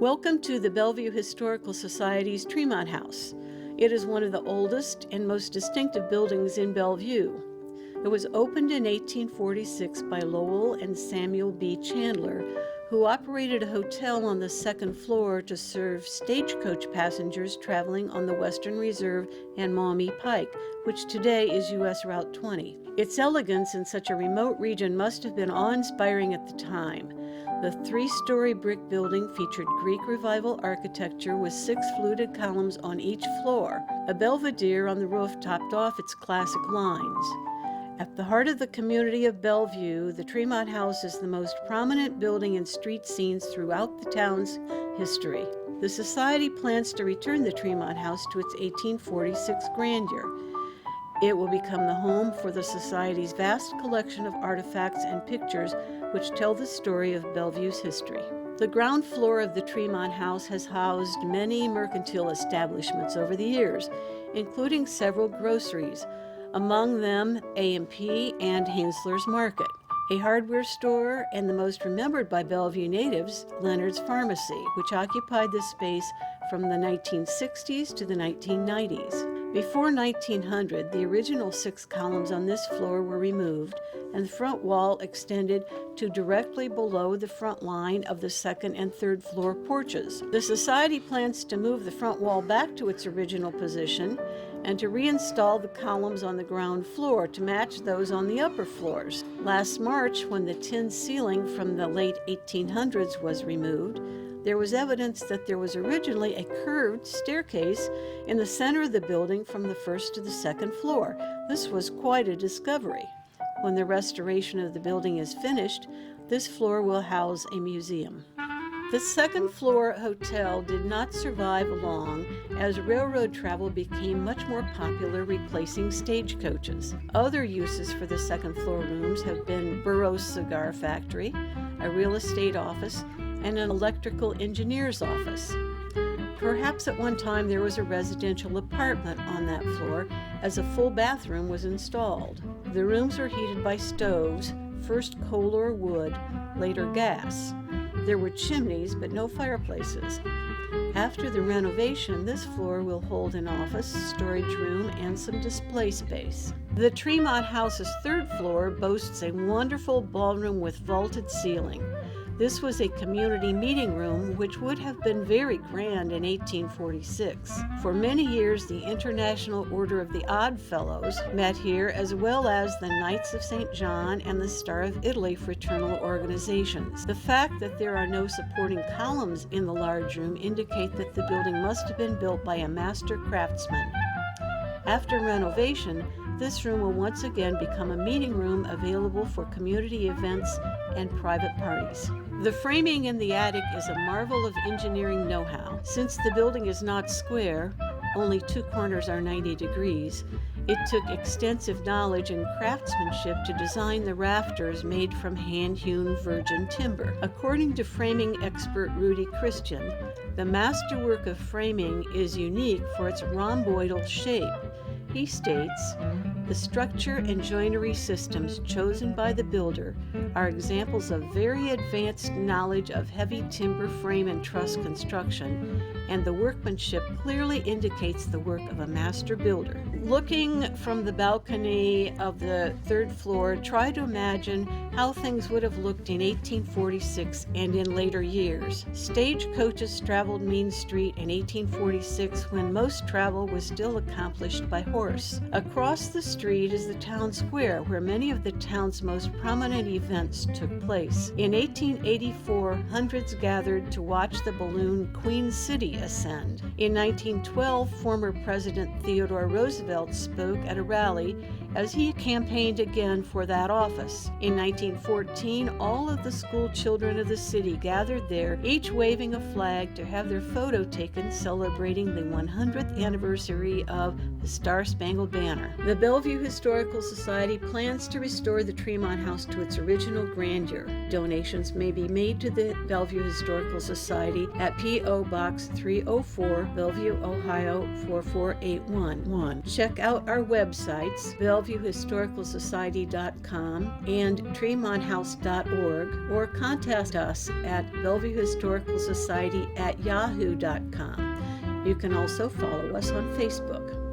Welcome to the Bellevue Historical Society's Tremont House. It is one of the oldest and most distinctive buildings in Bellevue. It was opened in 1846 by Lowell and Samuel B. Chandler, who operated a hotel on the second floor to serve stagecoach passengers traveling on the Western Reserve and Maumee Pike, which today is U.S. Route 20. Its elegance in such a remote region must have been awe-inspiring at the time. The three-story brick building featured Greek Revival architecture with 6 fluted columns on each floor. A belvedere on the roof topped off its classic lines. At the heart of the community of Bellevue, the Tremont House is the most prominent building in street scenes throughout the town's history. The Society plans to return the Tremont House to its 1846 grandeur. It will become the home for the Society's vast collection of artifacts and pictures which tell the story of Bellevue's history. The ground floor of the Tremont House has housed many mercantile establishments over the years, including several groceries, among them A&P and Hensler's Market, a hardware store, and the most remembered by Bellevue natives, Leonard's Pharmacy, which occupied this space from the 1960s to the 1990s. Before 1900, the original 6 columns on this floor were removed, and the front wall extended to directly below the front line of the second and third floor porches. The Society plans to move the front wall back to its original position and to reinstall the columns on the ground floor to match those on the upper floors. Last March, when the tin ceiling from the late 1800s was removed, there was evidence that there was originally a curved staircase in the center of the building from the first to the second floor. This was quite a discovery. When the restoration of the building is finished, this floor will house a museum. The second floor hotel did not survive long as railroad travel became much more popular, replacing stagecoaches. Other uses for the second floor rooms have been Burroughs Cigar Factory, a real estate office, and an electrical engineer's office. Perhaps at one time there was a residential apartment on that floor as a full bathroom was installed. The rooms are heated by stoves, first coal or wood, later gas. There were chimneys but no fireplaces. After the renovation, this floor will hold an office, storage room, and some display space. The Tremont House's third floor boasts a wonderful ballroom with vaulted ceiling. This was a community meeting room which would have been very grand in 1846. For many years, the International Order of the Odd Fellows met here, as well as the Knights of St. John and the Star of Italy fraternal organizations. The fact that there are no supporting columns in the large room indicate that the building must have been built by a master craftsman. After renovation, this room will once again become a meeting room available for community events and private parties. The framing in the attic is a marvel of engineering know-how. Since the building is not square, only 2 corners are 90 degrees, it took extensive knowledge and craftsmanship to design the rafters made from hand-hewn virgin timber. According to framing expert Rudy Christian, the masterwork of framing is unique for its rhomboidal shape. He states, "The structure and joinery systems chosen by the builder are examples of very advanced knowledge of heavy timber frame and truss construction, and the workmanship clearly indicates the work of a master builder." Looking from the balcony of the third floor, try to imagine how things would have looked in 1846 and in later years. Stagecoaches traveled Main Street in 1846 when most travel was still accomplished by horse. Across the street is the town square, where many of the town's most prominent events took place. In 1884, hundreds gathered to watch the balloon Queen City ascend. In 1912, former President Theodore Roosevelt spoke at a rally as he campaigned again for that office. In 1914, all of the school children of the city gathered there, each waving a flag to have their photo taken celebrating the 100th anniversary of the Star-Spangled Banner. The Bellevue Historical Society plans to restore the Tremont House to its original grandeur. Donations may be made to the Bellevue Historical Society at P.O. Box 304, Bellevue, Ohio 44811. Check out our websites, BellevueHistoricalSociety.com and TremontHouse.org, or contact us at BellevueHistoricalSociety@yahoo.com. You can also follow us on Facebook.